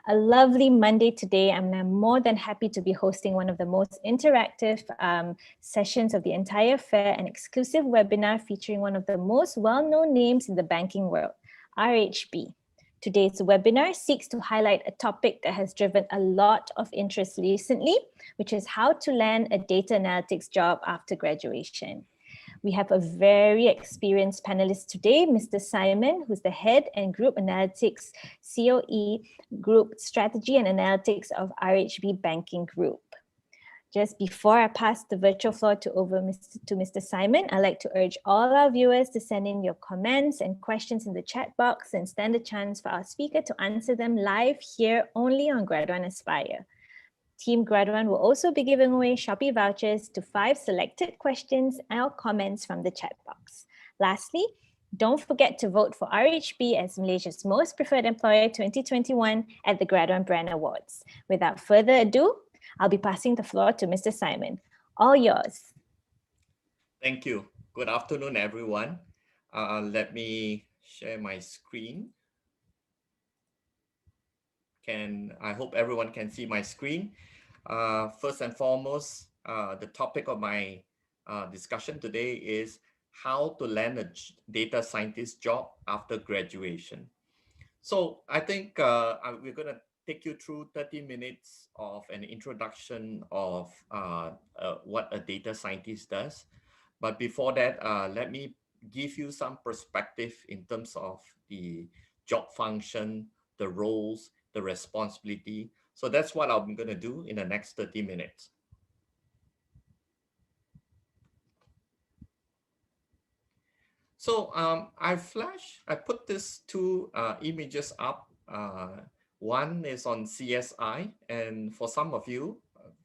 A lovely Monday today, and I'm more than happy to be hosting one of the most interactive sessions of the entire fair, an exclusive webinar featuring one of the most well-known names in the banking world, RHB. Today's webinar seeks to highlight a topic that has driven a lot of interest recently, which is how to land a data analytics job after graduation. We have a very experienced panelist today, Mr. Simon, who's the head and group analytics COE group strategy and analytics of RHB Banking Group. Just before I pass the virtual floor to Mr. Simon, I'd like to urge all our viewers to send in your comments and questions in the chat box and stand a chance for our speaker to answer them live here only on Graduate Aspire. Team Graduate will also be giving away Shopee vouchers to 5 selected questions or comments from the chat box. Lastly, don't forget to vote for RHB as Malaysia's most preferred employer 2021 at the Graduate Brand Awards. Without further ado, I'll be passing the floor to Mr. Simon. All yours. Thank you. Good afternoon, everyone. Let me share my screen. I hope everyone can see my screen. First and foremost, the topic of my discussion today is how to land a data scientist job after graduation. So I think we're going to take you through 30 minutes of an introduction of what a data scientist does. But before that, let me give you some perspective in terms of the job function, the roles, the responsibility. So that's what I'm going to do in the next 30 minutes. So I put these two images up. One is on CSI, and for some of you,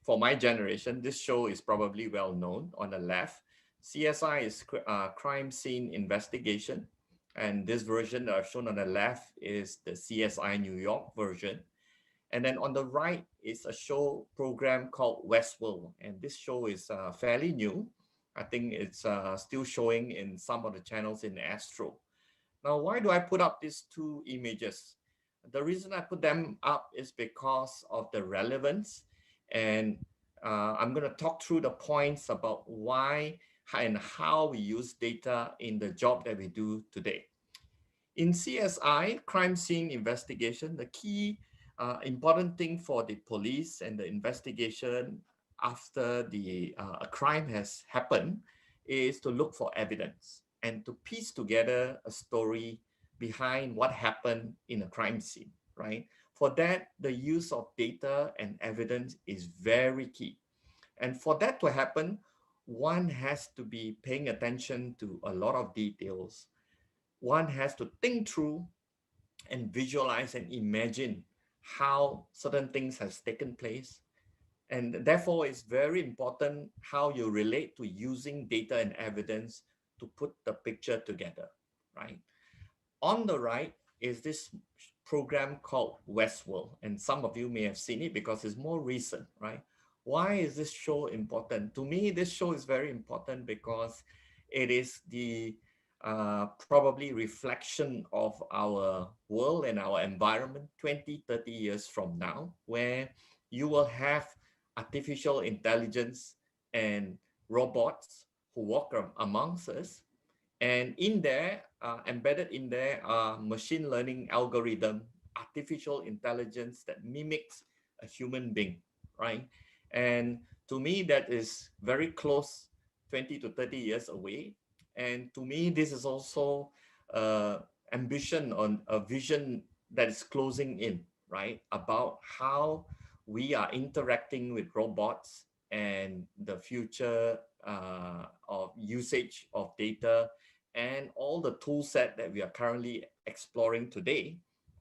for my generation, this show is probably well known. On the left, CSI is crime scene investigation. And this version that I've shown on the left is the CSI New York version. And then on the right is a show program called Westworld. And this show is fairly new. I think it's still showing in some of the channels in Astro. Now, why do I put up these two images? The reason I put them up is because of the relevance. And I'm going to talk through the points about why and how we use data in the job that we do today. In CSI, crime scene investigation, the key important thing for the police and the investigation after a crime has happened is to look for evidence and to piece together a story behind what happened in a crime scene, right? For that, the use of data and evidence is very key. And for that to happen, one has to be paying attention to a lot of details. One has to think through and visualize and imagine how certain things has taken place. And therefore, it's very important how you relate to using data and evidence to put the picture together, right? On the right is this program called Westworld. And some of you may have seen it because it's more recent, right? Why is this show important? To me, this show is very important because it is the probably reflection of our world and our environment 20, 30 years from now, where you will have artificial intelligence and robots who walk amongst us. And in there, embedded in there are machine learning algorithm, artificial intelligence that mimics a human being, right? And to me, that is very close, 20 to 30 years away. And to me, this is also ambition on a vision that is closing in, right? About how we are interacting with robots and the future of usage of data and all the tool set that we are currently exploring today.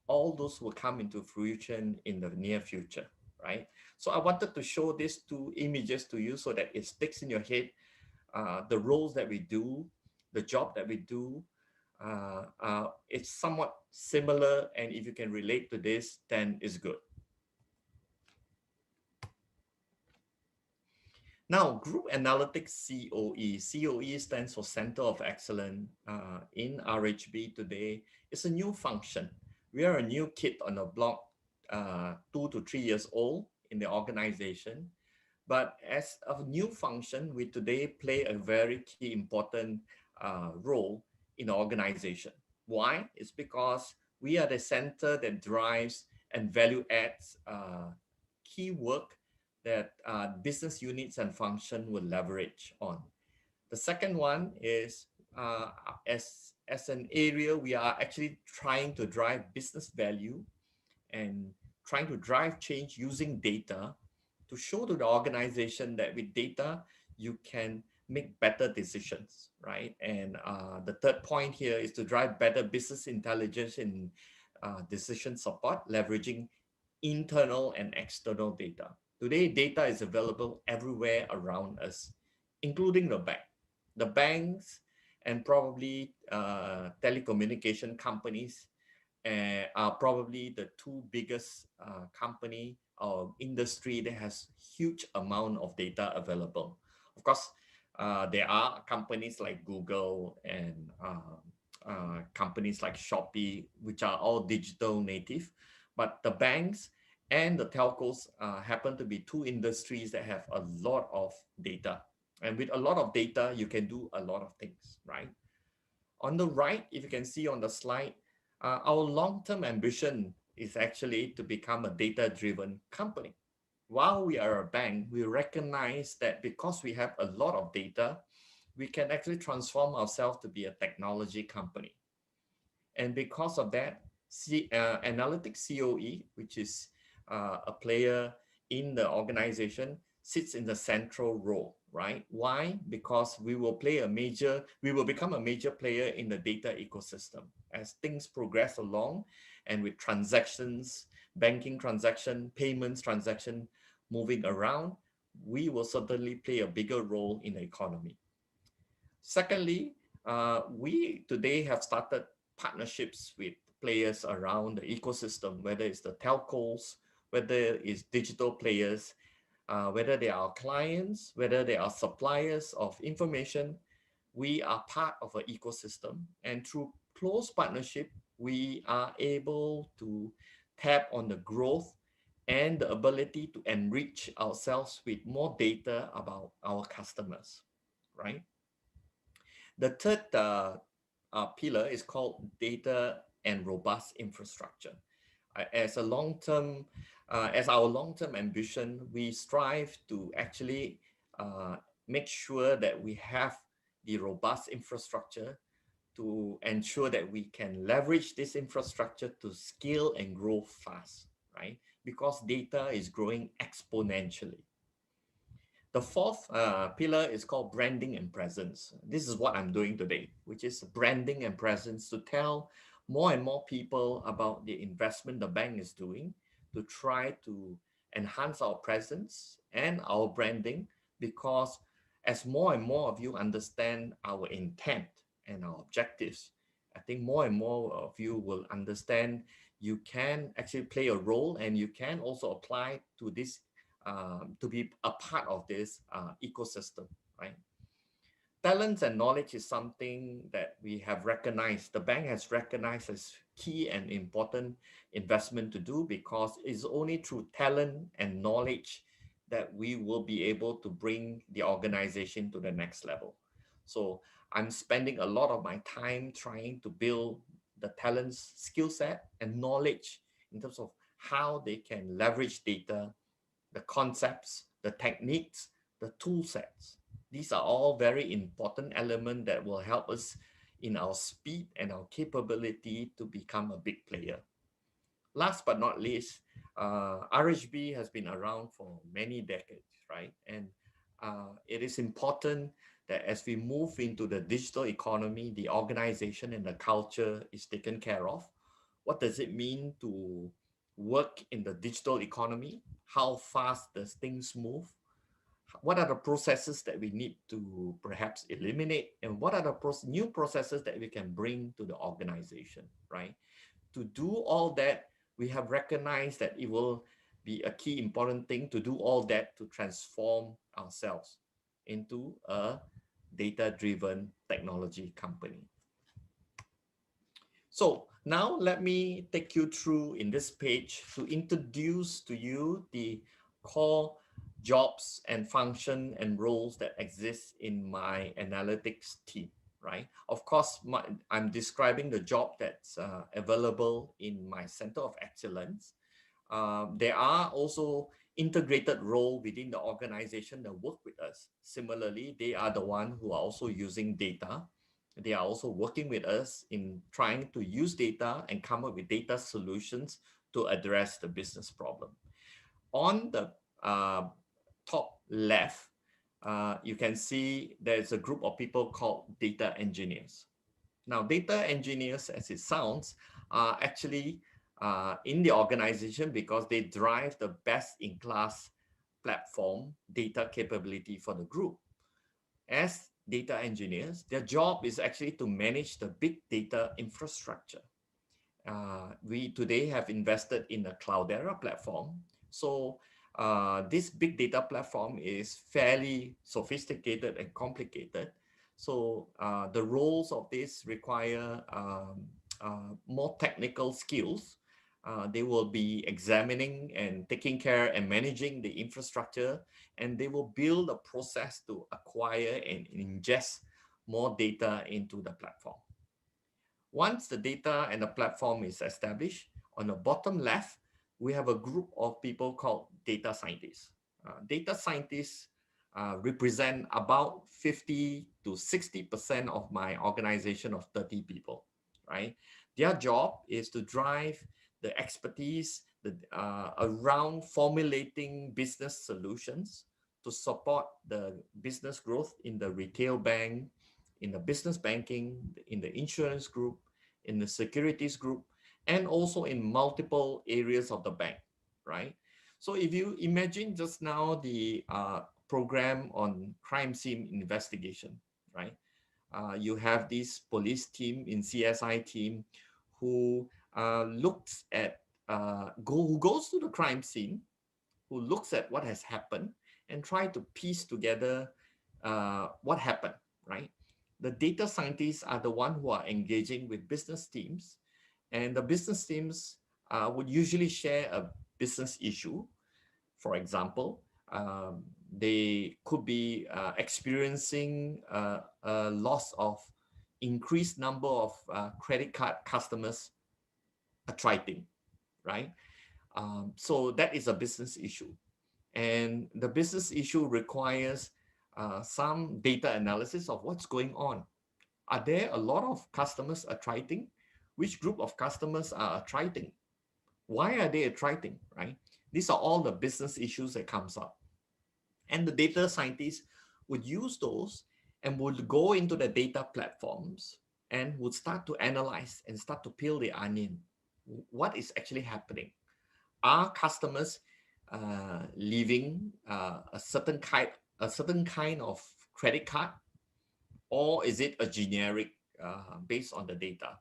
All those will come into fruition in the near future, right? So I wanted to show these two images to you so that it sticks in your head. The roles that we do, the job that we do, it's somewhat similar. And if you can relate to this, then it's good. Now, Group Analytics COE. COE stands for Center of Excellence in RHB today. It's a new function. We are a new kid on the block 2 to 3 years old in the organization. But as a new function, we today play a very key important role in the organization. Why? It's because we are the center that drives and value adds key work that business units and function will leverage on. The second one is as an area, we are actually trying to drive business value and trying to drive change using data to show to the organization that with data, you can make better decisions, right? And the third point here is to drive better business intelligence in decision support, leveraging internal and external data. Today, data is available everywhere around us, including the bank. The banks and probably telecommunication companies are probably the two biggest company or industry that has huge amount of data available. Of course, there are companies like Google and companies like Shopee, which are all digital native, but the banks and the telcos happen to be two industries that have a lot of data. And with a lot of data, you can do a lot of things, right? On the right, if you can see on the slide, our long-term ambition is actually to become a data-driven company. While we are a bank, we recognize that because we have a lot of data, we can actually transform ourselves to be a technology company. And because of that, AnalyticsCOE, which is a player in the organization, sits in the central role, right? Why? Because we will become a major player in the data ecosystem as things progress along, and with transactions, banking transaction, payments transaction moving around, we will certainly play a bigger role in the economy. Secondly, we today have started partnerships with players around the ecosystem, whether it's the telcos, whether it's digital players, whether they are clients, whether they are suppliers of information. We are part of an ecosystem, and through close partnership, we are able to tap on the growth and the ability to enrich ourselves with more data about our customers, right? The third pillar is called data and robust infrastructure. As our long-term ambition, we strive to actually make sure that we have the robust infrastructure to ensure that we can leverage this infrastructure to scale and grow fast, right? Because data is growing exponentially. The fourth pillar is called branding and presence. This is what I'm doing today, which is branding and presence, to tell more and more people about the investment the bank is doing to try to enhance our presence and our branding, because as more and more of you understand our intent and our objectives, I think more and more of you will understand you can actually play a role, and you can also apply to this to be a part of this ecosystem, right? Talents and knowledge is something that we have recognized. The bank has recognized as key and important investment to do, because it's only through talent and knowledge that we will be able to bring the organization to the next level. So I'm spending a lot of my time trying to build the talents, skill set, and knowledge in terms of how they can leverage data, the concepts, the techniques, the tool sets. These are all very important elements that will help us in our speed and our capability to become a big player. Last but not least, RHB has been around for many decades, right? And it is important that as we move into the digital economy, the organization and the culture is taken care of. What does it mean to work in the digital economy? How fast does things move? What are the processes that we need to perhaps eliminate? And what are the new processes that we can bring to the organization, right? To do all that, we have recognized that it will be a key important thing to do all that to transform ourselves into a data-driven technology company. So Now, let me take you through in this page to introduce to you the core jobs and function and roles that exist in my analytics team, right? Of course, I'm describing the job that's available in my Center of Excellence. There are also integrated role within the organization that work with us. Similarly, they are the one who are also using data. They are also working with us in trying to use data and come up with data solutions to address the business problem. On the top left, you can see there's a group of people called data engineers. Now, data engineers, as it sounds, are actually in the organization because they drive the best-in-class platform data capability for the group. As data engineers, their job is actually to manage the big data infrastructure. We today have invested in the Cloudera platform. So this big data platform is fairly sophisticated and complicated. So the roles of this require more technical skills. They will be examining and taking care and managing the infrastructure, and they will build a process to acquire and ingest more data into the platform. Once the data and the platform is established, on the bottom left, we have a group of people called data scientists. Data scientists represent about 50 to 60% of my organization of 30 people, right? Their job is to drive the expertise around formulating business solutions to support the business growth in the retail bank, in the business banking, in the insurance group, in the securities group, and also in multiple areas of the bank, right? So if you imagine just now the program on crime scene investigation, right? You have this police team in CSI team who looks at, who goes to the crime scene, who looks at what has happened and try to piece together what happened, right? The data scientists are the one who are engaging with business teams, and the business teams would usually share a business issue. For example, they could be experiencing a loss of increased number of credit card customers attriting, right? So that is a business issue. And the business issue requires some data analysis of what's going on. Are there a lot of customers attriting? Which group of customers are attriting? Why are they attriting, right? These are all the business issues that comes up. And the data scientists would use those and would go into the data platforms and would start to analyze and start to peel the onion. What is actually happening? Are customers leaving a certain kind of credit card, or is it a generic based on the data?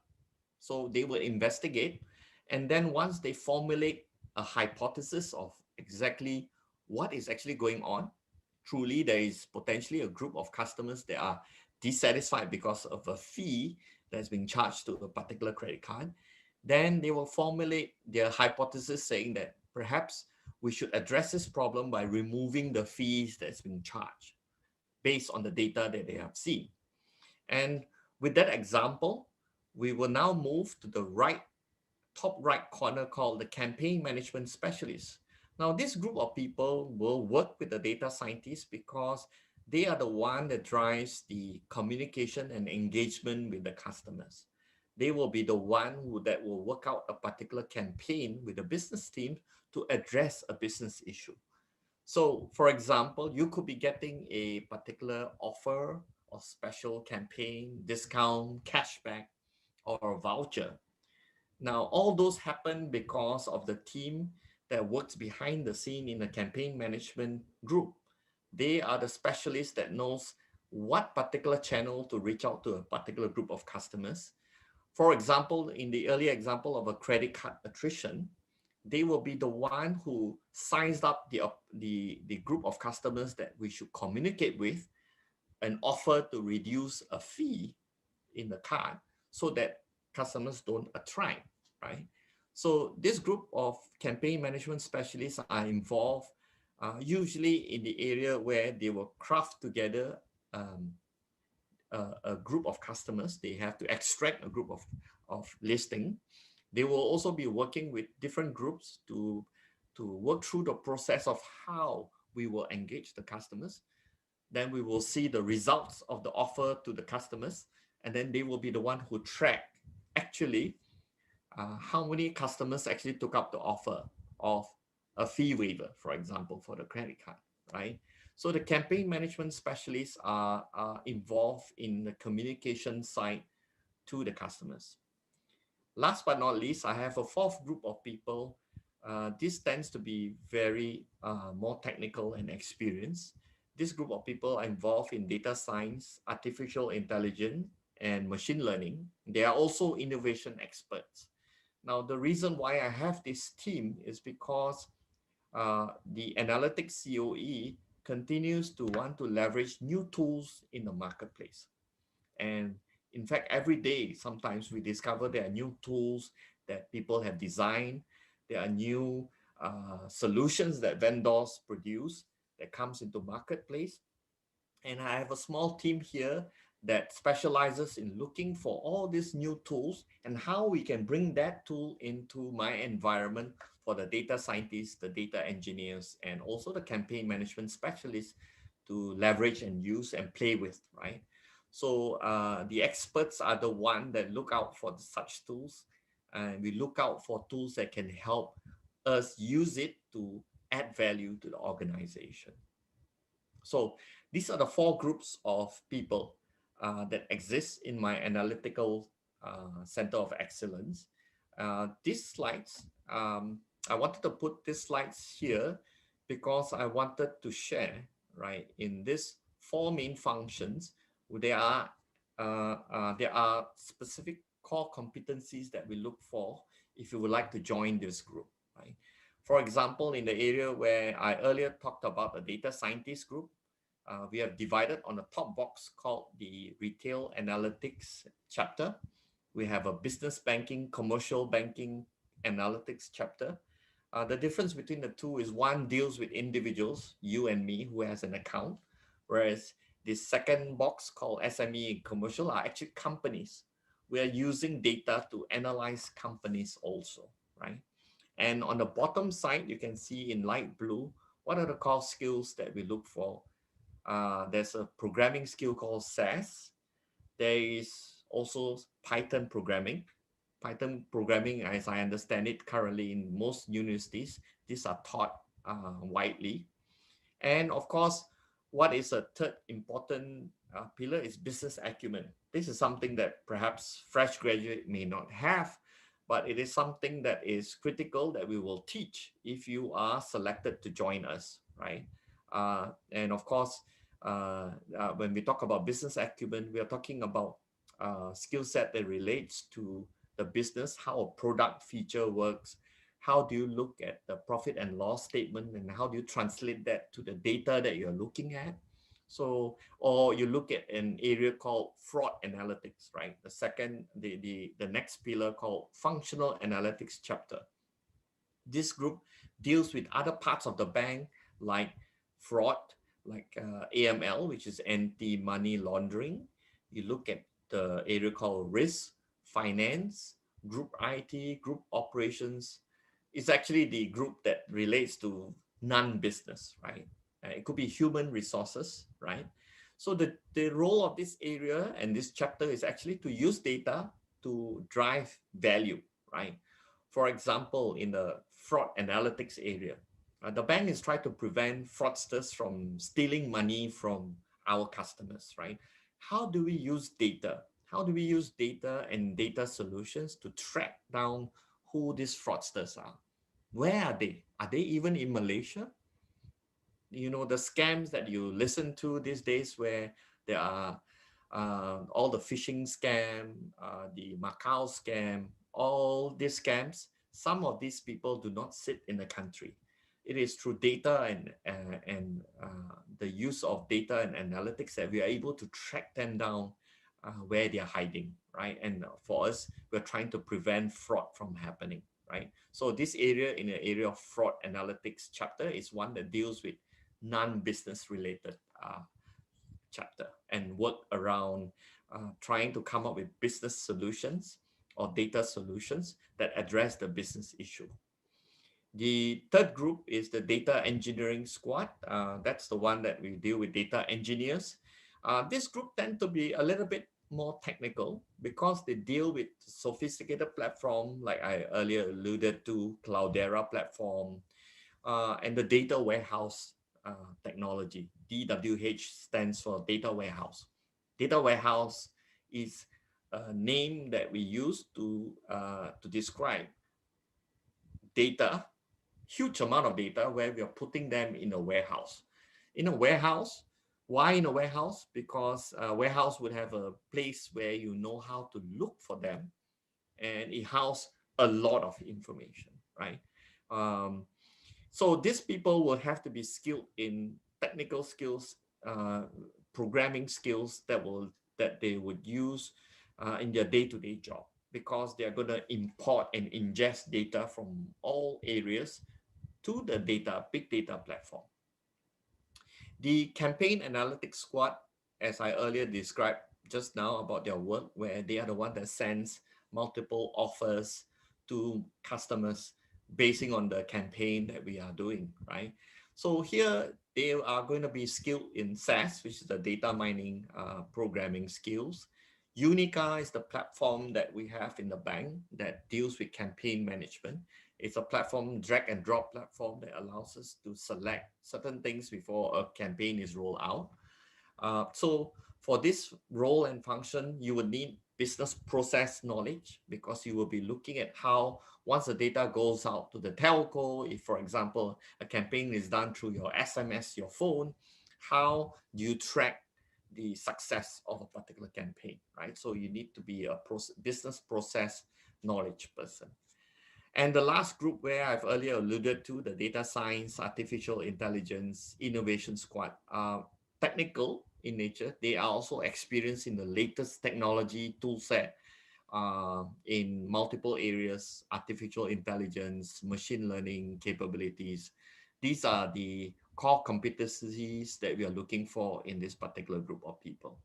So they will investigate, and then once they formulate a hypothesis of exactly what is actually going on, truly there is potentially a group of customers that are dissatisfied because of a fee that's being charged to a particular credit card, then they will formulate their hypothesis saying that perhaps we should address this problem by removing the fees that's being charged based on the data that they have seen. And with that example, we will now move to the top right corner called the campaign management specialist. Now, this group of people will work with the data scientists because they are the one that drives the communication and engagement with the customers. They will be the one that will work out a particular campaign with the business team to address a business issue. So, for example, you could be getting a particular offer or special campaign, discount, cashback, or a voucher. Now, all those happen because of the team that works behind the scene in the campaign management group. They are the specialists that knows what particular channel to reach out to a particular group of customers. For example, in the earlier example of a credit card attrition, they will be the one who sized up the group of customers that we should communicate with and offer to reduce a fee in the card so that customers don't attract, right? So this group of campaign management specialists are involved usually in the area where they will craft together um, a group of customers. They have to extract a group of listing. They will also be working with different groups to work through the process of how we will engage the customers. Then we will see the results of the offer to the customers, and then they will be the one who track actually how many customers actually took up the offer of a fee waiver, for example, for the credit card, right? So the campaign management specialists are involved in the communication side to the customers. Last but not least, I have a fourth group of people. This tends to be very more technical and experienced. This group of people are involved in data science, artificial intelligence, and machine learning. They are also innovation experts. Now, the reason why I have this team is because the AnalyticsCOE continues to want to leverage new tools in the marketplace. And in fact, every day, sometimes we discover there are new tools that people have designed. There are new solutions that vendors produce that comes into marketplace. And I have a small team here that specializes in looking for all these new tools and how we can bring that tool into my environment for the data scientists, the data engineers, and also the campaign management specialists to leverage and use and play with, right? So the experts are the one that look out for such tools, and we look out for tools that can help us use it to add value to the organization. So these are the four groups of people that exist in my analytical center of excellence. These slides, I wanted to put these slides here because I wanted to share, right, in these four main functions, there are specific core competencies that we look for if you would like to join this group, right? For example, in the area where I earlier talked about the data scientist group, we have divided on the top box called the retail analytics chapter. We have a business banking, commercial banking analytics chapter. The difference between the two is one deals with individuals, you and me, who has an account, whereas the second box called SME and commercial are actually companies. We are using data to analyze companies also, right? And on the bottom side, you can see in light blue, what are the core skills that we look for? There's a programming skill called SAS. There is also Python programming. Python programming, as I understand it, currently in most universities, these are taught widely. And of course, what is a third important pillar is business acumen. This is something that perhaps fresh graduate may not have, but it is something that is critical that we will teach if you are selected to join us, right? And of course, when we talk about business acumen, we are talking about skill set that relates to the business, how a product feature works, how do you look at the profit and loss statement, and how do you translate that to the data that you're looking at? So, or you look at an area called fraud analytics, right? The next pillar called functional analytics chapter. This group deals with other parts of the bank like fraud, like AML, which is anti-money laundering. You look at the area called risk, finance, group IT, group operations. It's actually the group that relates to non-business, right? It could be human resources, right? So the role of this area and this chapter is actually to use data to drive value, right? For example, in the fraud analytics area, the bank is trying to prevent fraudsters from stealing money from our customers, right? How do we use data? How do we use data and data solutions to track down who these fraudsters are? Where are they? Are they even in Malaysia? You know, the scams that you listen to these days where there are all the phishing scam, the Macau scam, all these scams, some of these people do not sit in the country. It is through data and the use of data and analytics that we are able to track them down where they're hiding, right? And for us, we're trying to prevent fraud from happening, right? So this area in the area of fraud analytics chapter is one that deals with non-business related chapter and work around trying to come up with business solutions or data solutions that address the business issue. The third group is the data engineering squad. That's the one that we deal with data engineers. This group tend to be a little bit more technical because they deal with sophisticated platform, like I earlier alluded to, Cloudera platform, and the data warehouse technology. DWH stands for data warehouse. Data warehouse is a name that we use to describe data, huge amount of data where we are putting them in a warehouse. In a warehouse, why in a warehouse? Because a warehouse would have a place where you know how to look for them, and it houses a lot of information, right? Um, so these people will have to be skilled in technical skills, programming skills that they would use in their day-to-day job, because they're going to import and ingest data from all areas to the big data platform. The campaign analytics squad, as I earlier described just now about their work, where they are the one that sends multiple offers to customers basing on the campaign that we are doing, right? So here they are going to be skilled in SAS, which is the data mining programming skills. Unica is the platform that we have in the bank that deals with campaign management. It's a platform, drag and drop platform, that allows us to select certain things before a campaign is rolled out. So for this role and function, you would need business process knowledge, because you will be looking at how, once the data goes out to the telco, if for example, a campaign is done through your SMS, your phone, how do you track the success of a particular campaign, right? So you need to be a business process knowledge person. And the last group, where I've earlier alluded to, the data science, artificial intelligence, innovation squad, are technical in nature. They are also experienced in the latest technology tool set in multiple areas: artificial intelligence, machine learning capabilities. These are the core competencies that we are looking for in this particular group of people.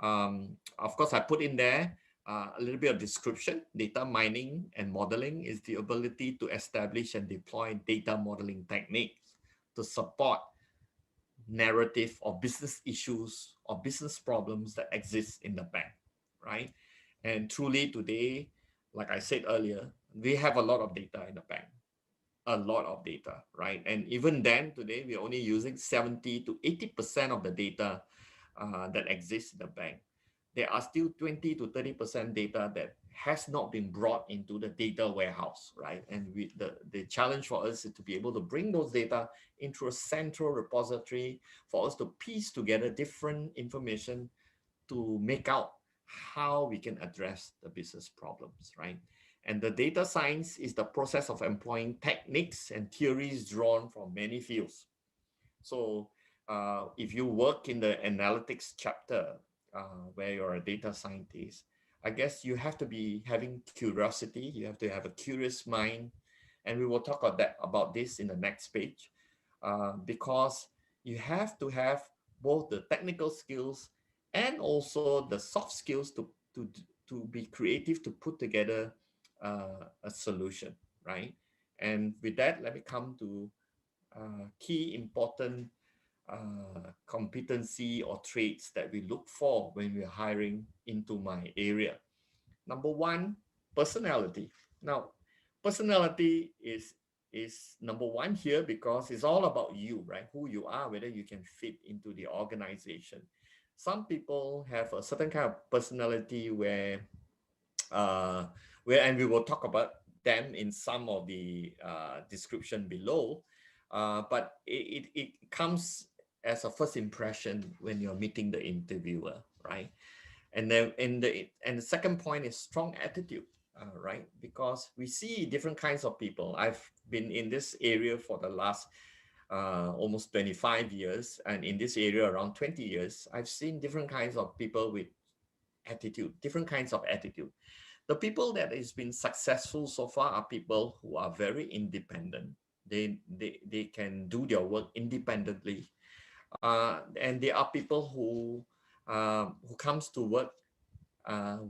Of course, I put in there a little bit of description. Data mining and modeling is the ability to establish and deploy data modeling techniques to support narrative or business issues or business problems that exist in the bank, right? And truly today, like I said earlier, we have a lot of data in the bank, a lot of data, right? And even then, today, we're only using 70 to 80% of the data that exists in the bank. There are still 20 to 30% data that has not been brought into the data warehouse, right? And the challenge for us is to be able to bring those data into a central repository for us to piece together different information to make out how we can address the business problems, right? And the data science is the process of employing techniques and theories drawn from many fields. So if you work in the analytics chapter, where you're a data scientist, I guess you have to be having curiosity. You have to have a curious mind. And we will talk about this in the next page, because you have to have both the technical skills and also the soft skills to be creative, to put together a solution, right? And with that, let me come to key important competency or traits that we look for when we're hiring into my area. Number one, personality. Now, personality is number one here, because it's all about you, right? Who you are, whether you can fit into the organization. Some people have a certain kind of personality uh, and we will talk about them in some of the description below. But it comes as a first impression when you're meeting the interviewer, right? And then the second point is strong attitude, right? Because we see different kinds of people. I've been in this area for the last almost 25 years, and in this area around 20 years. I've seen different kinds of people with attitude, different kinds of attitude. The people that has been successful so far are people who are very independent. They can do their work independently, and they are people who comes to work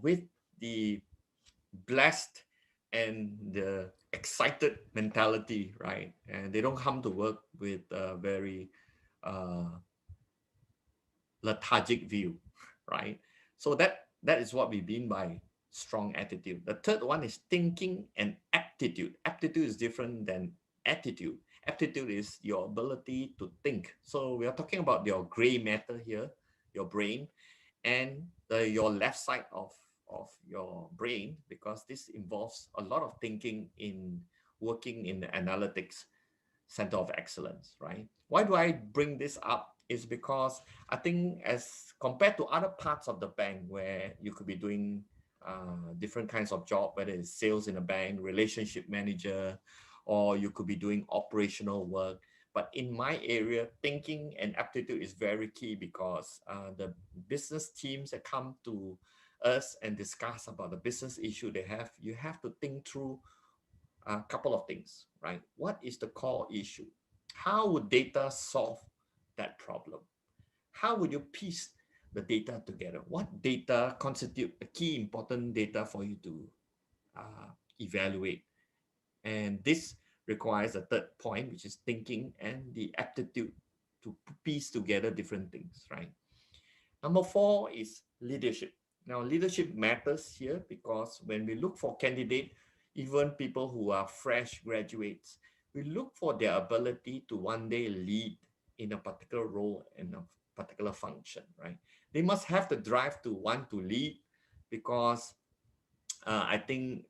with the blessed and the excited mentality, right? And they don't come to work with a very uh, lethargic view, right? So that is what we mean by strong attitude. The third one is thinking and aptitude. Aptitude is different than attitude. Aptitude is your ability to think. So we are talking about your gray matter here, your brain, and your left side of your brain, because this involves a lot of thinking in working in the analytics center of excellence, right? Why do I bring this up? Is because I think as compared to other parts of the bank where you could be doing different kinds of job, whether it's sales in a bank, relationship manager, or you could be doing operational work. But in my area, thinking and aptitude is very key, because the business teams that come to us and discuss about the business issue they have, you have to think through a couple of things, right? What is the core issue? How would data solve that problem? How would you piece the data together? What data constitute the key important data for you to evaluate? And this requires a third point, which is thinking and the aptitude to piece together different things, right? Number four is leadership. Now, leadership matters here because when we look for candidate, even people who are fresh graduates, we look for their ability to one day lead in a particular role in a particular function, right? They must have the drive to want to lead, because I think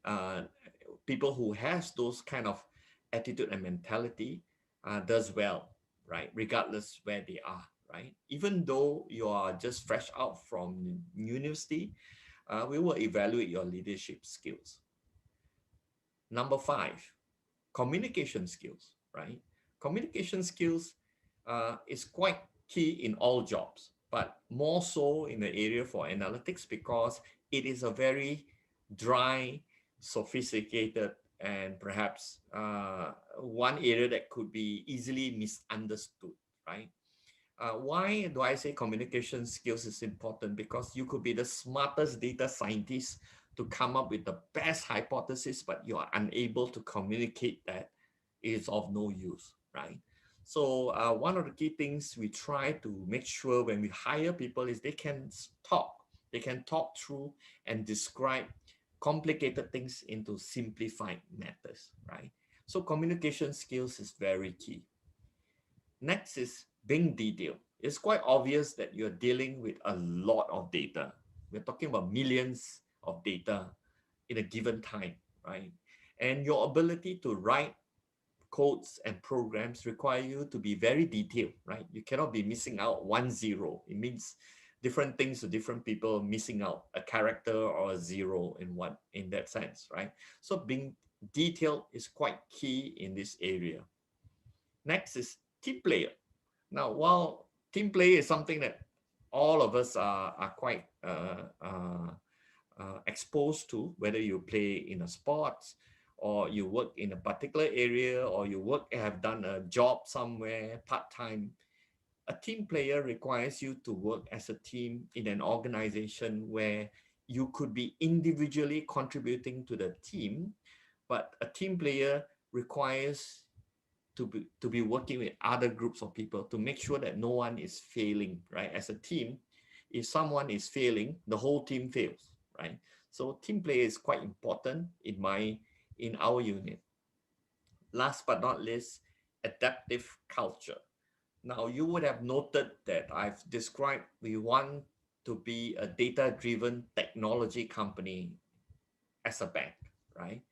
people who has those kind of attitude and mentality does well, right? Regardless where they are, right? Even though you are just fresh out from university, we will evaluate your leadership skills. Number five, communication skills, right? Communication skills is quite key in all jobs, but more so in the area for analytics, because it is a very dry, sophisticated, and perhaps one area that could be easily misunderstood, right? Why do I say communication skills is important? Because you could be the smartest data scientist to come up with the best hypothesis, but you are unable to communicate that, is of no use, right? So one of the key things we try to make sure when we hire people is they can talk through and describe complicated things into simplified matters, right? So communication skills is very key. Next is being detailed. It's quite obvious that you're dealing with a lot of data. We're talking about millions of data in a given time, right? And your ability to write codes and programs require you to be very detailed, right? You cannot be missing out 1 0. It means different things to different people, missing out a character or a zero in that sense, right? So being detailed is quite key in this area. Next is team player. Now, while team play is something that all of us are quite exposed to, whether you play in a sports or you work in a particular area or you have done a job somewhere part-time, a team player requires you to work as a team in an organization where you could be individually contributing to the team, but a team player requires to be working with other groups of people to make sure that no one is failing, right? As a team, if someone is failing, the whole team fails, right? So team play is quite important in our unit. Last but not least, adaptive culture. Now, you would have noted that I've described we want to be a data-driven technology company as a bank, right?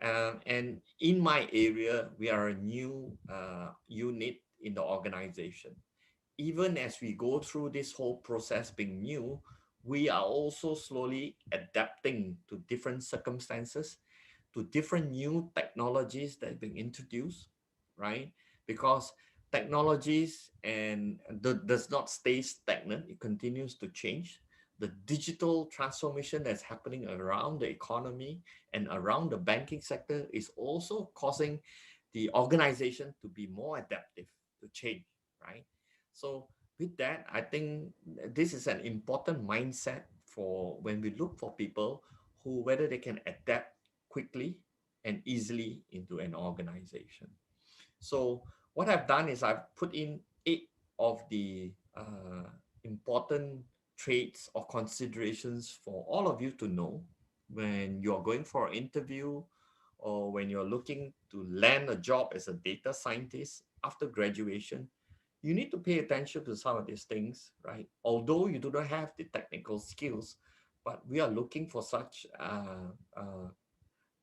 And in my area, we are a new unit in the organization. Even as we go through this whole process being new, we are also slowly adapting to different circumstances, to different new technologies that have been introduced, right? Because technologies does not stay stagnant, it continues to change. the digital transformation that's happening around the economy and around the banking sector is also causing the organization to be more adaptive to change, right? So with that, I think this is an important mindset for when we look for people who, whether they can adapt quickly and easily into an organization. So what I've done is I've put in 8 of the important traits or considerations for all of you to know when you're going for an interview or when you're looking to land a job as a data scientist after graduation. You need to pay attention to some of these things, right? Although you do not have the technical skills, but we are looking for such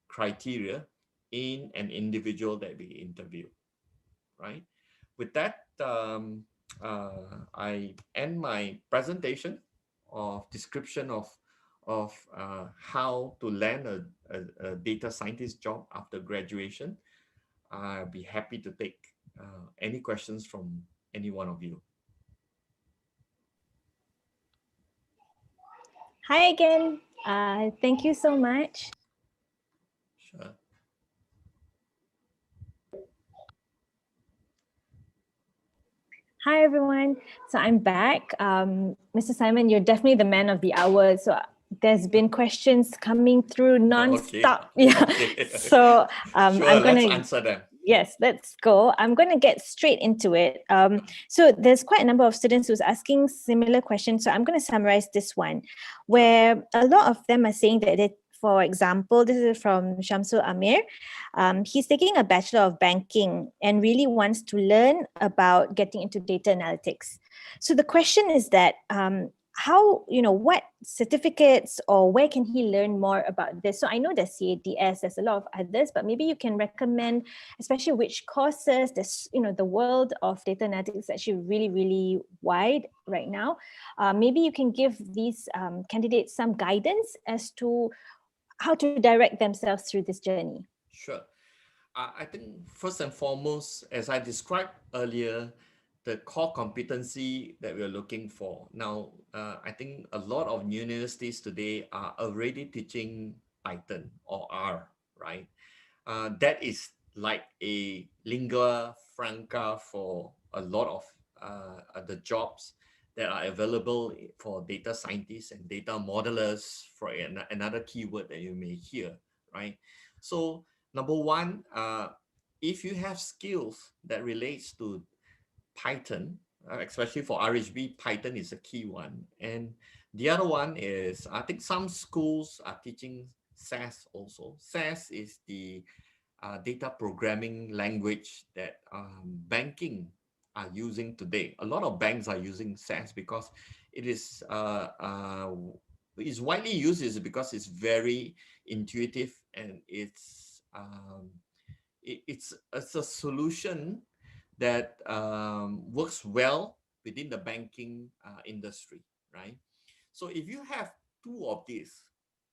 criteria in an individual that we interview, right? With that, I end my presentation of description of how to land a data scientist job after graduation. I'll be happy to take any questions from any one of you. Hi again. Thank you so much. Sure. Hi, everyone. So I'm back. Mr. Simon, you're definitely the man of the hour. So there's been questions coming through non-stop. Okay. Yeah. Okay. So Sure, I'm let's gonna. answer them. Yes, let's go. I'm going to get straight into it. So there's quite a number of students who's asking similar questions. So I'm going to summarize this one, where a lot of them are saying that for example, this is from Shamsul Amir. He's taking a Bachelor of Banking and really wants to learn about getting into data analytics. So the question is that how, what certificates or where can he learn more about this? So I know there's CADS, there's a lot of others, but maybe you can recommend, especially which courses. There's, the world of data analytics is actually really, really wide right now. Maybe you can give these candidates some guidance as to how to direct themselves through this journey. Sure. I think first and foremost, as I described earlier, the core competency that we're looking for. Now, I think a lot of universities today are already teaching Python or R, right? That is like a lingua franca for a lot of the jobs that are available for data scientists and data modelers, for another keyword that you may hear, right? So number one, if you have skills that relates to Python, especially for RHB, Python is a key one. And the other one is, I think some schools are teaching SAS also. SAS is the data programming language that banking are using today. A lot of banks are using SAS because it is widely used is because it's very intuitive and it's a solution that works well within the banking industry, right? So if you have two of these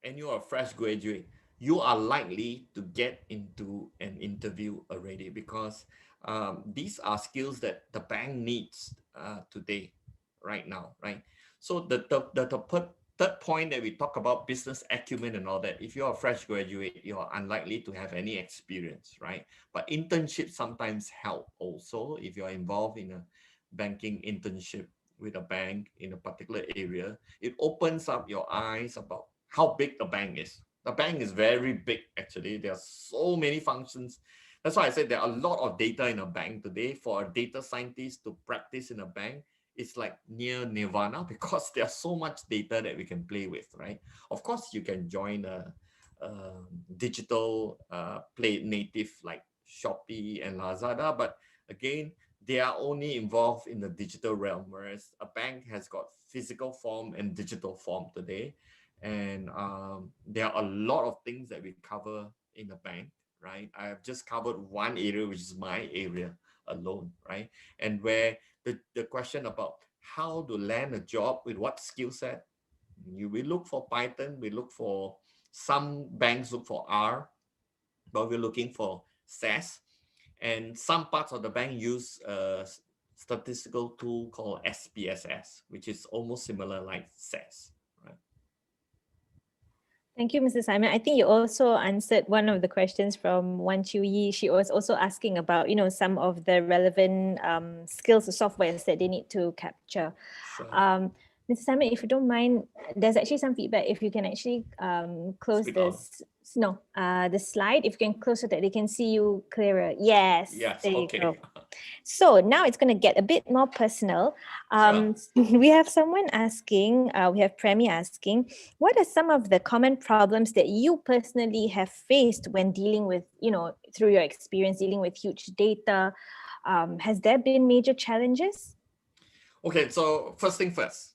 and you're a fresh graduate, you are likely to get into an interview already because these are skills that the bank needs today, right now, right? So third point that we talk about business acumen and all that, if you're a fresh graduate, you're unlikely to have any experience, right? But internships sometimes help also if you're involved in a banking internship with a bank in a particular area. It opens up your eyes about how big the bank is. The bank is very big, actually. There are so many functions. That's why I said there are a lot of data in a bank today. For a data scientist to practice in a bank, it's like near nirvana because there's so much data that we can play with, right? Of course, you can join a digital play native like Shopee and Lazada, but again, they are only involved in the digital realm, whereas a bank has got physical form and digital form today. And there are a lot of things that we cover in a bank, right? I have just covered one area, which is my area alone, right? And where the question about how to land a job with what skill set, we look for Python, we look for, some banks look for R, but we're looking for SAS. And some parts of the bank use a statistical tool called SPSS, which is almost similar like SAS, Thank you, Mr. Simon. I think you also answered one of the questions from Wan Chiu Yi. She was also asking about, some of the relevant skills or softwares that they need to capture. Sure. Mr. Simon, if you don't mind, there's actually some feedback. If you can actually close Speak this, the slide, if you can close so that they can see you clearer. Yes, Yes, there you okay. go. So now it's going to get a bit more personal. Sure. We have someone asking, we have Premi asking, what are some of the common problems that you personally have faced when dealing with, through your experience dealing with huge data? Has there been major challenges? Okay, so first thing first,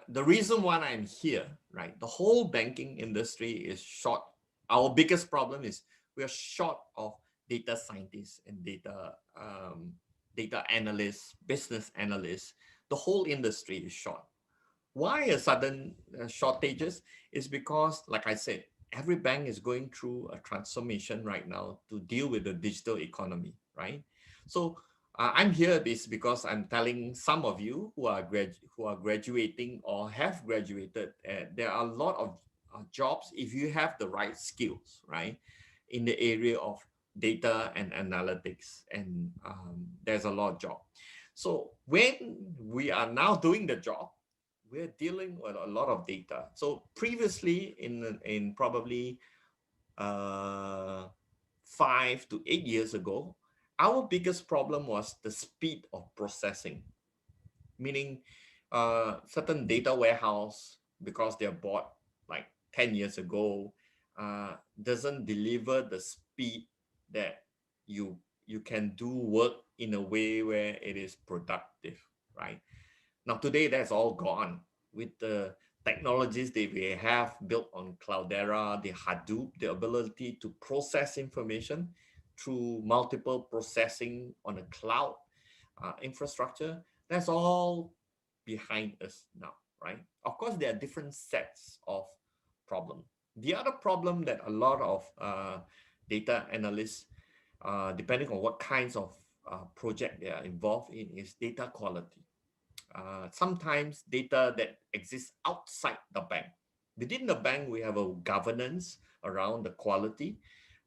the reason why I'm here, right? The whole banking industry is short. Our biggest problem is we are short of data scientists and data analysts, business analysts. The whole industry is short. Why a sudden shortages is because, like I said, every bank is going through a transformation right now to deal with the digital economy, right? So I'm here this because I'm telling some of you who are graduating or have graduated. There are a lot of jobs if you have the right skills, right, in the area of data and analytics, and there's a lot of job. So when we are now doing the job, we're dealing with a lot of data. So previously, in probably 5 to 8 years ago, our biggest problem was the speed of processing, meaning certain data warehouse, because they're bought like 10 years ago, doesn't deliver the speed that you can do work in a way where it is productive, right? Now, today, that's all gone with the technologies that we have built on Cloudera, the Hadoop, the ability to process information through multiple processing on a cloud infrastructure. That's all behind us now, right? Of course, there are different sets of problem. The other problem that a lot of data analysts, depending on what kinds of project they are involved in, is data quality. Sometimes data that exists outside the bank. Within the bank, we have a governance around the quality.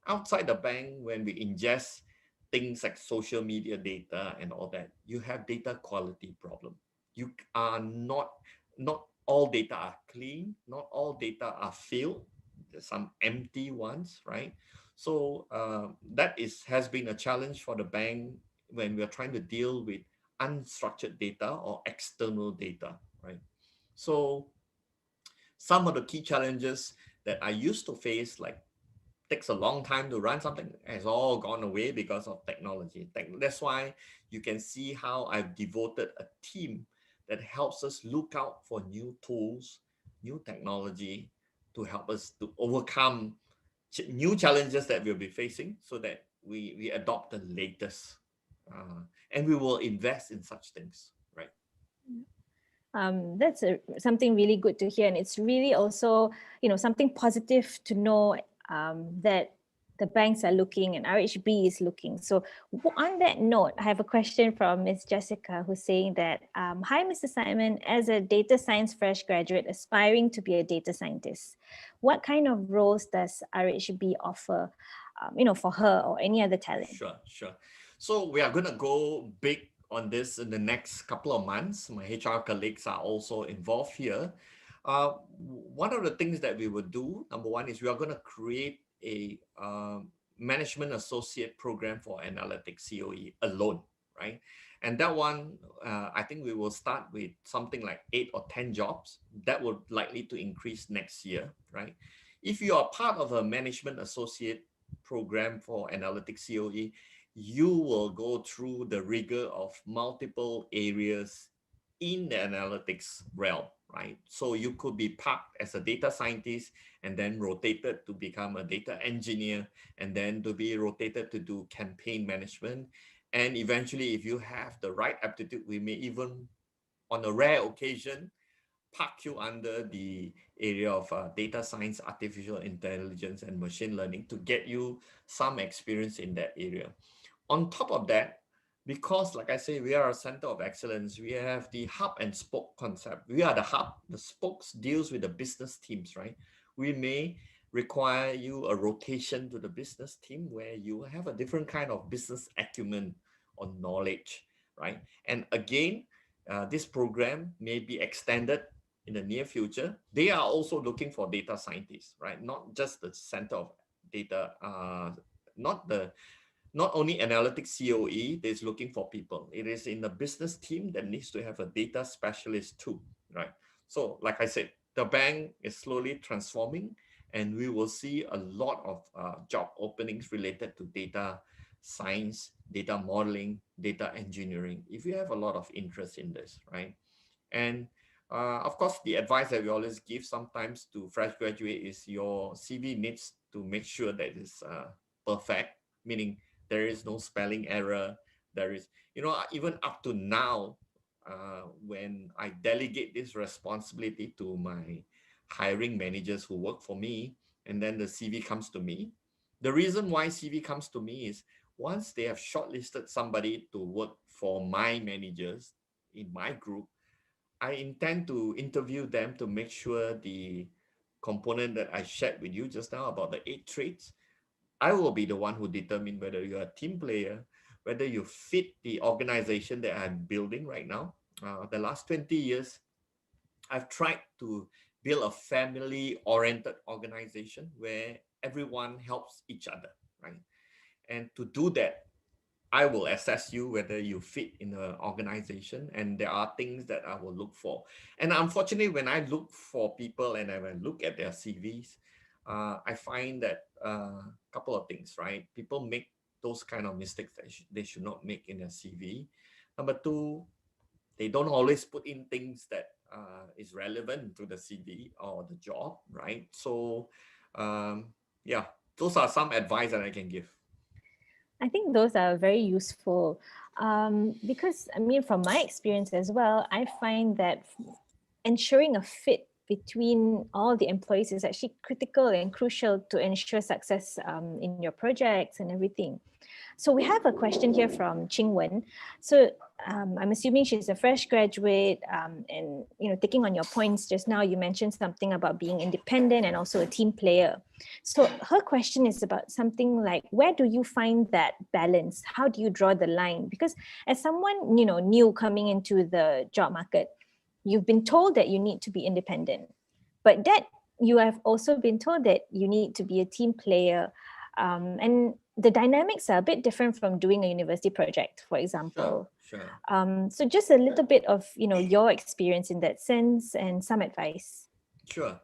Outside the bank, when we ingest things like social media data and all that, you have data quality problem. You are not all data are clean, not all data are filled. There's some empty ones, right? So that has been a challenge for the bank when we are trying to deal with unstructured data or external data, right? So some of the key challenges that I used to face, like takes a long time to run something, has all gone away because of technology. That's why you can see how I've devoted a team that helps us look out for new tools, new technology to help us to overcome new challenges that we'll be facing, so that we adopt the latest, and we will invest in such things, right? That's something really good to hear. And it's really also, something positive to know that the banks are looking and RHB is looking. So on that note, I have a question from Ms. Jessica, who's saying that, hi, Mr. Simon, as a data science fresh graduate aspiring to be a data scientist, what kind of roles does RHB offer, for her or any other talent? Sure. So we are going to go big on this in the next couple of months. My HR colleagues are also involved here. One of the things that we will do, number one, is we are going to create a management associate program for AnalyticsCOE alone, right? And that one, I think we will start with something like 8 or 10 jobs. That will likely to increase next year, right? If you are part of a management associate program for AnalyticsCOE, you will go through the rigor of multiple areas in the analytics realm, right? So you could be parked as a data scientist and then rotated to become a data engineer, and then to be rotated to do campaign management. And eventually, if you have the right aptitude, we may even, on a rare occasion, park you under the area of data science, artificial intelligence, and machine learning to get you some experience in that area. On top of that, because like I say, we are a center of excellence, we have the hub and spoke concept. We are the hub, the spokes deals with the business teams, right? We may require you a rotation to the business team where you have a different kind of business acumen or knowledge, right? And again, this program may be extended in the near future. They are also looking for data scientists, right? Not just the center of data, not the not only analytics COE is looking for people. It is in the business team that needs to have a data specialist too, right? So like I said, the bank is slowly transforming, and we will see a lot of job openings related to data science, data modeling, data engineering, if you have a lot of interest in this, right? And of course, the advice that we always give sometimes to fresh graduate is your CV needs to make sure that it's perfect, meaning there is no spelling error. There is, even up to now, when I delegate this responsibility to my hiring managers who work for me, and then the CV comes to me. The reason why CV comes to me is once they have shortlisted somebody to work for my managers in my group, I intend to interview them to make sure the component that I shared with you just now about the 8 traits, I will be the one who determine whether you're a team player, whether you fit the organization that I'm building right now. The last 20 years, I've tried to build a family-oriented organization where everyone helps each other, right? And to do that, I will assess you whether you fit in the organization, and there are things that I will look for. And unfortunately, when I look for people and I will look at their CVs, I find that a couple of things, right? People make those kind of mistakes that they should not make in their CV. Number two, they don't always put in things that is relevant to the CV or the job, right? So, yeah, those are some advice that I can give. I think those are very useful because, I mean, from my experience as well, I find that ensuring a fit between all the employees is actually critical and crucial to ensure success in your projects and everything. So we have a question here from Ching Wen. So I'm assuming she's a fresh graduate, and taking on your points just now, you mentioned something about being independent and also a team player. So her question is about something like, where do you find that balance? How do you draw the line? Because as someone new coming into the job market, you've been told that you need to be independent, but that you have also been told that you need to be a team player. And the dynamics are a bit different from doing a university project, for example. Sure. So just a little bit of your experience in that sense and some advice. Sure.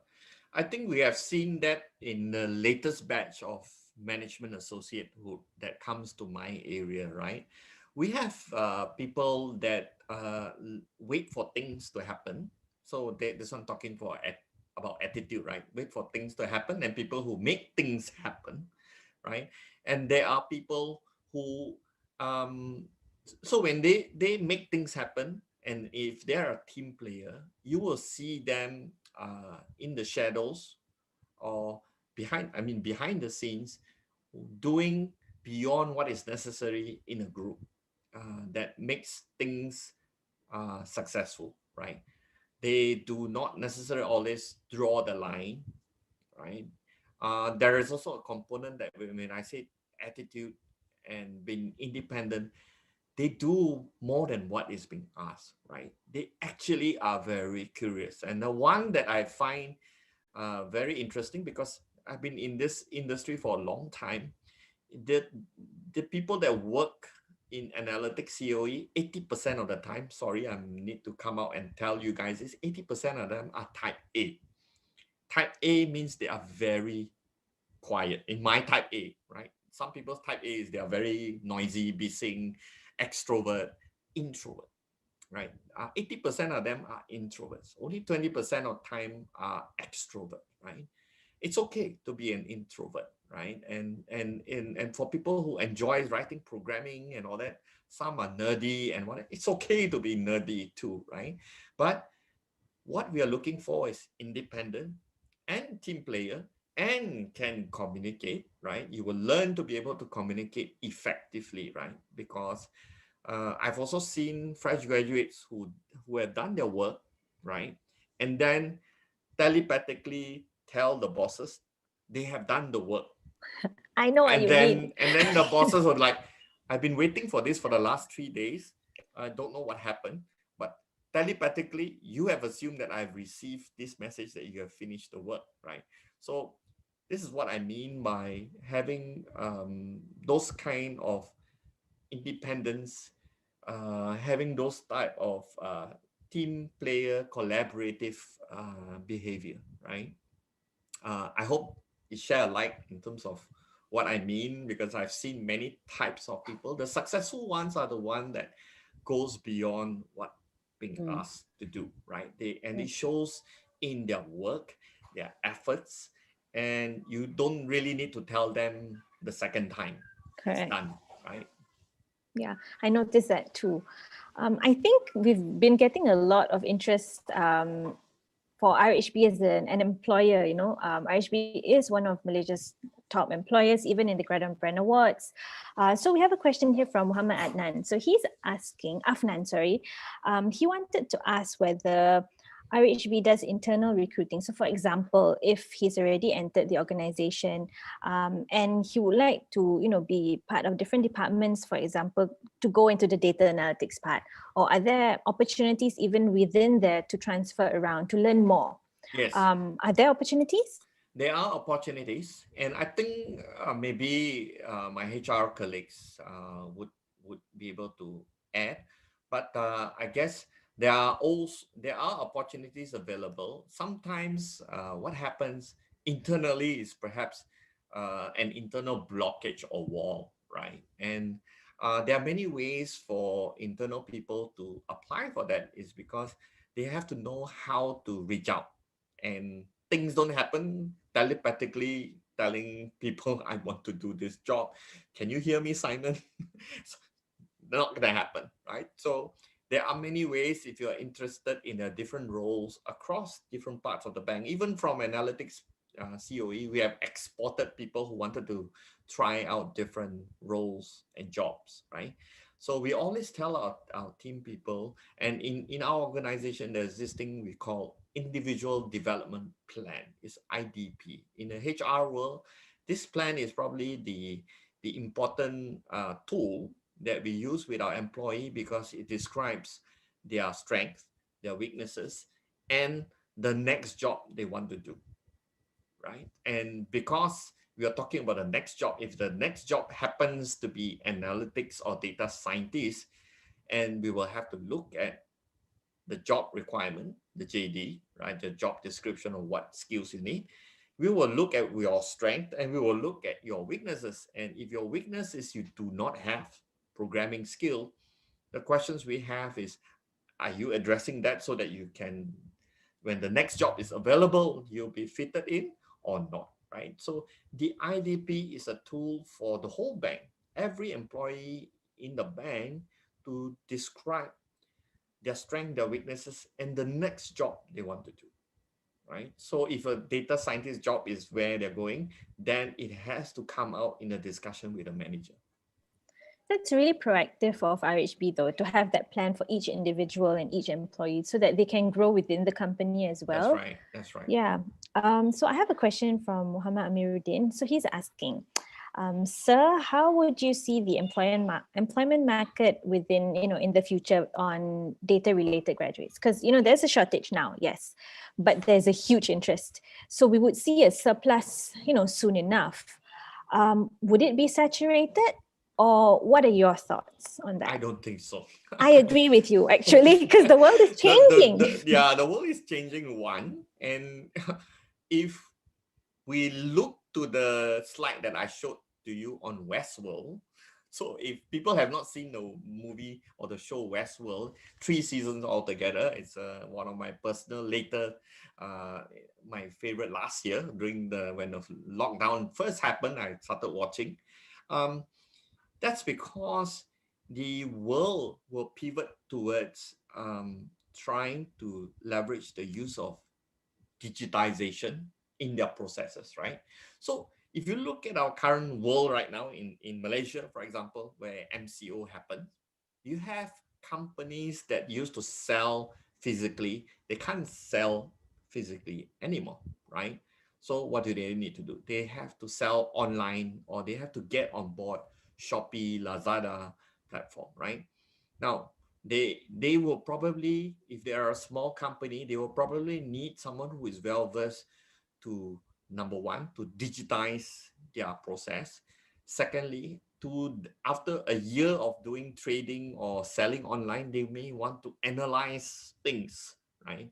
I think we have seen that in the latest batch of management associate who that comes to my area, right? We have people that wait for things to happen. So this one talking about attitude, right? Wait for things to happen, and people who make things happen, right? And there are people who so when they make things happen, and if they're a team player, you will see them in the shadows or behind the scenes, doing beyond what is necessary in a group that makes things successful, right? They do not necessarily always draw the line, right? There is also a component that when I say attitude and being independent, they do more than what is being asked, right? They actually are very curious. And the one that I find very interesting, because I've been in this industry for a long time, the, the people that work in analytics COE, 80% of the time, sorry, I need to come out and tell you guys this, 80% of them are type A. Type A means they are very quiet. In my type A, right? Some people's type A is they are very noisy, busy, extrovert, introvert, right? 80% of them are introverts. Only 20% of time are extrovert, right? It's okay to be an introvert, right? And for people who enjoy writing programming and all that, some are nerdy and what, it's okay to be nerdy too, right? But what we are looking for is independent and team player and can communicate, right? You will learn to be able to communicate effectively, right? Because I've also seen fresh graduates who have done their work, right? And then telepathically tell the bosses they have done the work. I know what And you mean. then the bosses were like, I've been waiting for this for the last 3 days. I don't know what happened, but telepathically, you have assumed that I've received this message that you have finished the work, right? So this is what I mean by having those kind of independence, having those type of team player collaborative behavior, right? I hope you share a light in terms of what I mean, because I've seen many types of people. The successful ones are the one that goes beyond what being Mm, asked to do, right? It yes, shows in their work, their efforts, and you don't really need to tell them the second time. It's correct. done, right? Yeah, I noticed that too. I think we've been getting a lot of interest for RHB as an employer. RHB is one of Malaysia's top employers, even in the Grand Brand Awards. So we have a question here from Muhammad Adnan. So he's asking, Afnan, sorry, he wanted to ask whether RHB does internal recruiting. So for example, if he's already entered the organization and he would like to, be part of different departments, for example, to go into the data analytics part, or are there opportunities even within there to transfer around, to learn more? Yes, Are there opportunities? there are opportunities, and I think maybe my HR colleagues would be able to add. But I guess there are opportunities available. Sometimes what happens internally is perhaps an internal blockage or wall, right? And there are many ways for internal people to apply for that. Is because they have to know how to reach out, and things don't happen telepathically telling people I want to do this job. Can you hear me, Simon? It's not gonna happen, right? So there are many ways if you're interested in the different roles across different parts of the bank. Even from analytics COE, we have exported people who wanted to try out different roles and jobs, right? So we always tell our team people, and in our organization, there's this thing we call individual development plan. It's IDP. In the HR world, this plan is probably the important tool that we use with our employee, because it describes their strengths, their weaknesses, and the next job they want to do, right? And because we are talking about the next job, if the next job happens to be analytics or data scientist, and we will have to look at the job requirement, the JD, right? The job description of what skills you need. We will look at your strength and we will look at your weaknesses. And if your weakness is you do not have programming skill, the questions we have is, are you addressing that so that you can, when the next job is available, you'll be fitted in or not, right? So the IDP is a tool for the whole bank, every employee in the bank, to describe their strength, their weaknesses, and the next job they want to do, right? So if a data scientist job is where they're going, then it has to come out in a discussion with a manager. That's really proactive of RHB though, to have that plan for each individual and each employee so that they can grow within the company as That's well. right. That's right. Yeah. So I have a question from Muhammad Amiruddin. So he's asking, sir, how would you see the employment market within, in the future on data related graduates? Because, there's a shortage now, yes, but there's a huge interest. So we would see a surplus, soon enough. Would it be saturated? Or what are your thoughts on I that? don't think so. I agree with you, actually, because the world is changing. The world is changing, one. And if we look to the slide that I showed to you on Westworld, so if people have not seen the movie or the show Westworld, 3 seasons altogether, it's one of my personal my favorite last year during when the lockdown first happened, I started watching. Um, that's because the world will pivot towards trying to leverage the use of digitization in their processes, right? So if you look at our current world right now in Malaysia, for example, where MCO happened, you have companies that used to sell physically, they can't sell physically anymore, right? So what do they need to do? They have to sell online, or they have to get on board Shopee, Lazada platform, right? Now, they will probably, if they are a small company, they will probably need someone who is well versed to, number one, to digitize their process. Secondly, to, after a year of doing trading or selling online, they may want to analyze things, right?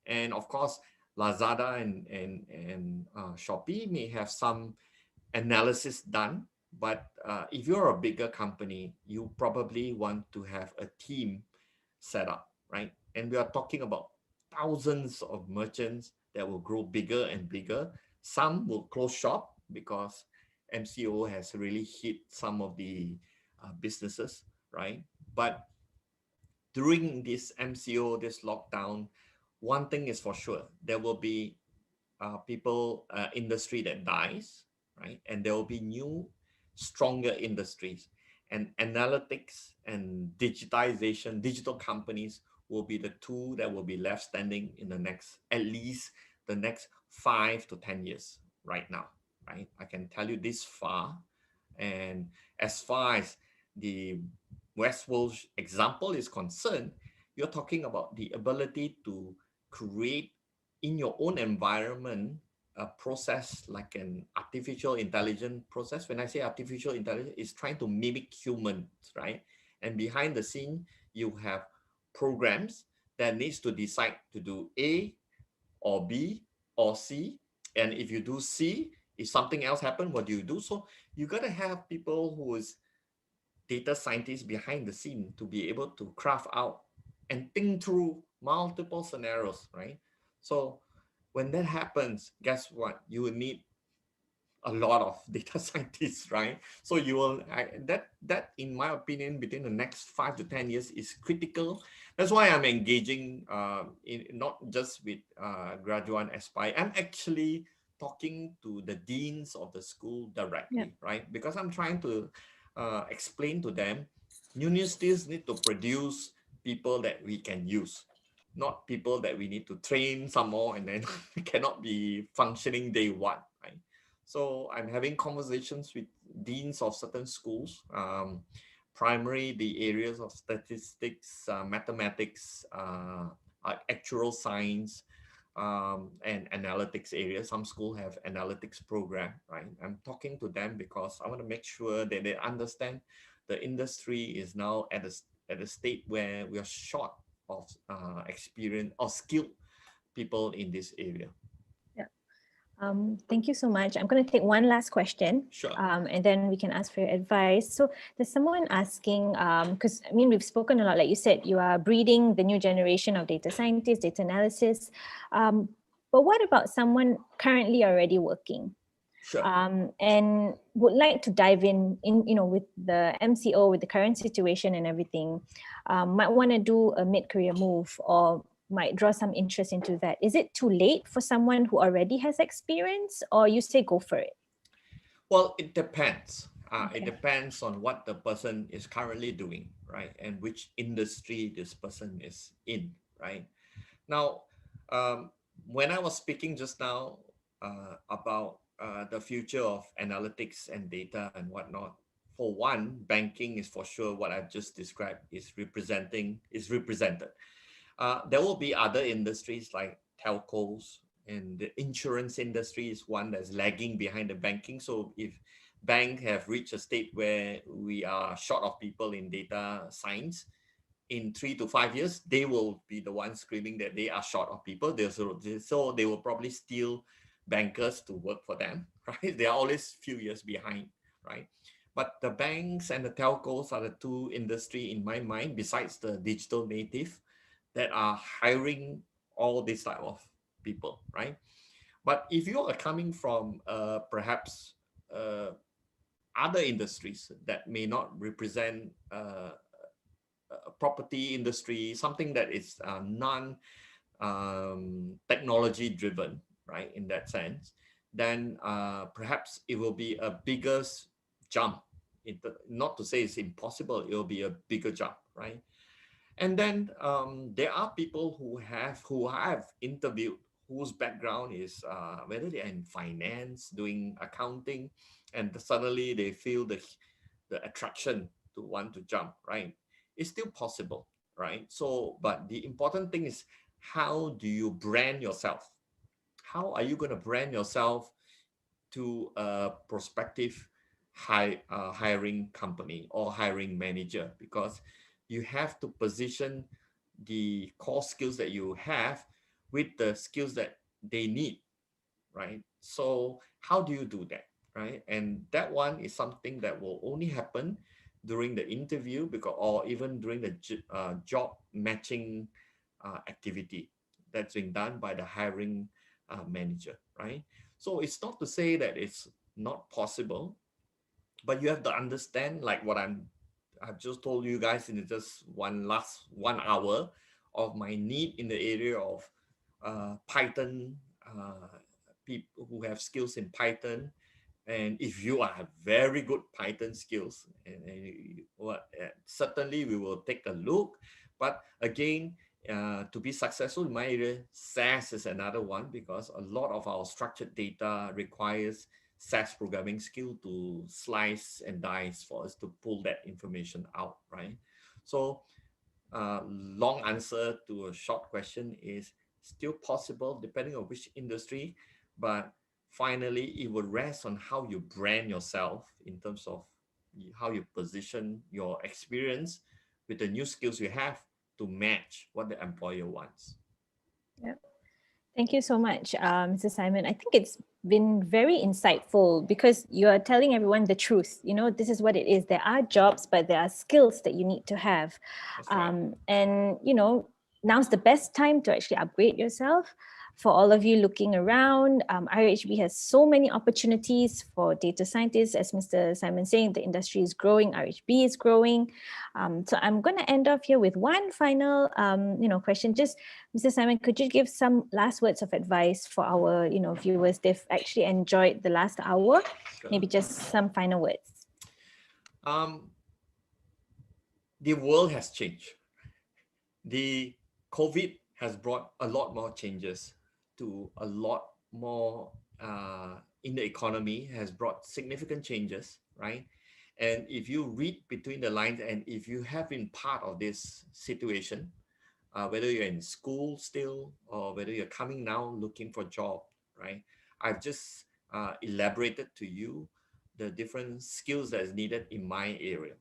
And of course, Lazada and Shopee may have some analysis done, but if you're a bigger company, you probably want to have a team set up, right? And we are talking about thousands of merchants that will grow bigger and bigger. Some will close shop because MCO has really hit some of the businesses, right? But during this MCO, this lockdown, one thing is for sure, there will be industry that dies, right? And there will be new, stronger industries. And analytics and digitization, digital companies will be the two that will be left standing in the next, at least the next 5 to 10 years right now, right? I can tell you this far. And as far as the Westworld example is concerned, you're talking about the ability to create in your own environment a process like an artificial intelligence process. When I say artificial intelligence, it's trying to mimic humans, right? And behind the scene, you have programs that needs to decide to do A or B or C. And if you do C, if something else happen, what do you do? So you got to have people who is data scientists behind the scene to be able to craft out and think through multiple scenarios, right? So when that happens, guess what? You will need a lot of data scientists, right? So you will that in my opinion, between the next 5 to 10 years is critical. That's why I'm engaging in not just with graduate aspire. I'm actually talking to the deans of the school Yeah. directly, right? Because I'm trying to explain to them, universities need to produce people that we can use, not people that we need to train some more and then cannot be functioning day one, right? So I'm having conversations with deans of certain schools, primarily the areas of statistics, mathematics, actuarial science, and analytics area. Some schools have analytics program, right? I'm talking to them because I want to make sure that they understand the industry is now at a state where we are short of experience or skilled people in this area. Thank you so much. I'm going to take one last question, Sure. and then we can ask for your advice. So there's someone asking, because I mean, we've spoken a lot, like you said, you are breeding the new generation of data scientists, data analysis. But what about someone currently already working? Sure. And would like to dive in, with the MCO, with the current situation and everything, might want to do a mid-career move or might draw some interest into that. Is it too late for someone who already has experience, or you say go for it? Well, it depends. It Okay. depends on what the person is currently doing, right? And which industry this person is in, right? Now, um, when I was speaking just now about the future of analytics and data and whatnot, for one, banking is for sure what I've just described is represented. There will be other industries like telcos, and the insurance industry is one that's lagging behind the banking. So if bank have reached a state where we are short of people in data science, in 3 to 5 years, they will be the ones screaming that they are short of people. So they will probably steal bankers to work for them, right? They are always few years behind, right? But the banks and the telcos are the two industry in my mind, besides the digital native, that are hiring all these type of people, right? But if you are coming from perhaps other industries that may not represent property industry, something that is non technology driven, right? In that sense, then perhaps it will be a bigger jump. Not to say it's impossible, it will be a bigger jump, right? And then there are people who have interviewed, whose background is whether they're in finance, doing accounting, and suddenly they feel the attraction to want to jump, right? It's still possible, right? So, but the important thing is, how do you brand yourself? How are you going to brand yourself to a prospective hiring company or hiring manager? Because you have to position the core skills that you have with the skills that they need, right? So how do you do that, right? And that one is something that will only happen during the interview, because or even during the job matching activity that's being done by the hiring manager, right? So it's not to say that it's not possible, but you have to understand, like what I've just told you guys in just last 1 hour of my need in the area of Python, people who have skills in Python. And if you are very good Python skills, certainly we will take a look. But again, to be successful in my area, SAS is another one, because a lot of our structured data requires SAS programming skill to slice and dice for us to pull that information out, right? So long answer to a short question is still possible depending on which industry, but finally it will rest on how you brand yourself in terms of how you position your experience with the new skills you have to match what the employer wants. Yeah. Thank you so much, Mr. Simon. I think it's been very insightful because you're telling everyone the truth. You know, this is what it is. There are jobs, but there are skills that you need to have. That's right. And, you know, now's the best time to actually upgrade yourself. For all of you looking around, RHB has so many opportunities for data scientists. As Mr. Simon saying, the industry is growing, RHB is growing. So I'm going to end off here with one final, question. Just, Mr. Simon, could you give some last words of advice for our, viewers? They've actually enjoyed the last hour. Sure. Maybe just some final words. The world has changed. The COVID has brought a lot more changes to a lot more in the economy, has brought significant changes, right? And if you read between the lines, and if you have been part of this situation, whether you're in school still or whether you're coming now looking for a job, right? I've just elaborated to you the different skills that is needed in my area.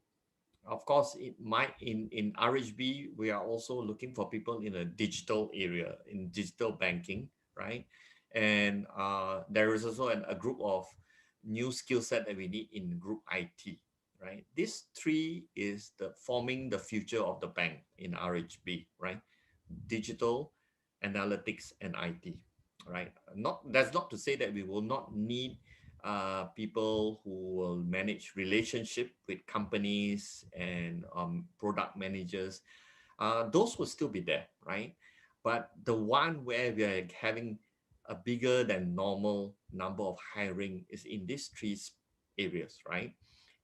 Of course, in RHB, we are also looking for people in a digital area, in digital banking, right? And there is also a group of new skill set that we need in group IT, right? These three is the forming the future of the bank in RHB, right? Digital, analytics, and IT, right? That's not to say that we will not need people who will manage relationship with companies and product managers. Those will still be there, right? But the one where we are having a bigger than normal number of hiring is in these three areas, right?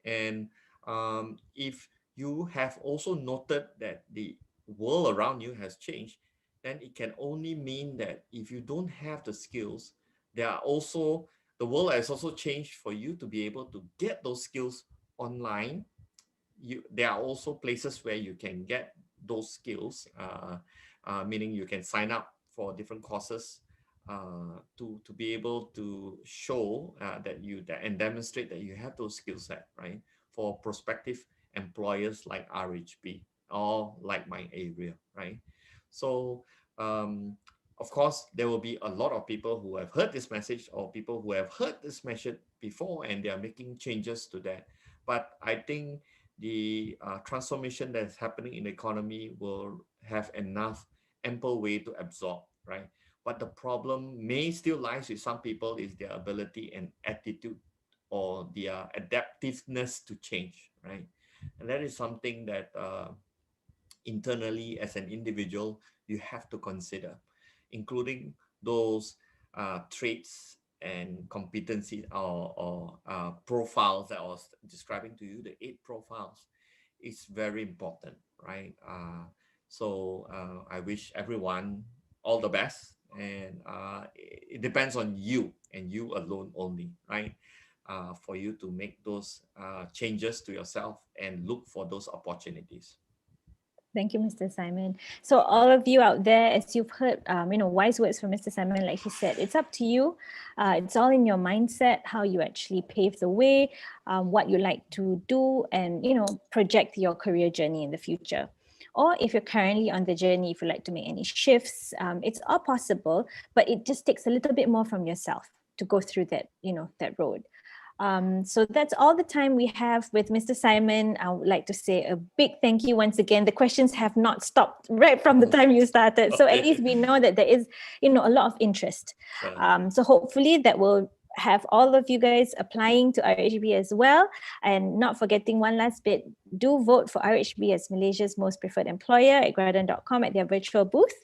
And if you have also noted that the world around you has changed, then it can only mean that if you don't have the skills, there are also the world has also changed for you to be able to get those skills online. There are also places where you can get those skills, meaning you can sign up for different courses to be able to show and demonstrate that you have those skill set, right? For prospective employers like RHB or like my area, right? So of course, there will be a lot of people who have heard this message or people who have heard this message before and they are making changes to that. But I think the transformation that is happening in the economy will have enough ample way to absorb, right? But the problem may still lies with some people is their ability and attitude or their adaptiveness to change, right? And that is something that internally as an individual you have to consider, including those traits and competencies or profiles that I was describing to you. The 8 profiles is very important, right? So I wish everyone all the best and it depends on you and you alone only, right? For you to make those changes to yourself and look for those opportunities. Thank you, Mr. Simon. So all of you out there, as you've heard, wise words from Mr. Simon, like he said, it's up to you. It's all in your mindset, how you actually pave the way, what you like to do, and, project your career journey in the future. Or if you're currently on the journey, if you like to make any shifts, it's all possible, but it just takes a little bit more from yourself to go through that, that road. So that's all the time we have with Mr. Simon. I would like to say a big thank you once again. The questions have not stopped right from the time you started. So at least we know that there is, a lot of interest. Sure. So hopefully that will have all of you guys applying to RHB as well. And not forgetting one last bit, do vote for RHB as Malaysia's most preferred employer at graden.com at their virtual booth.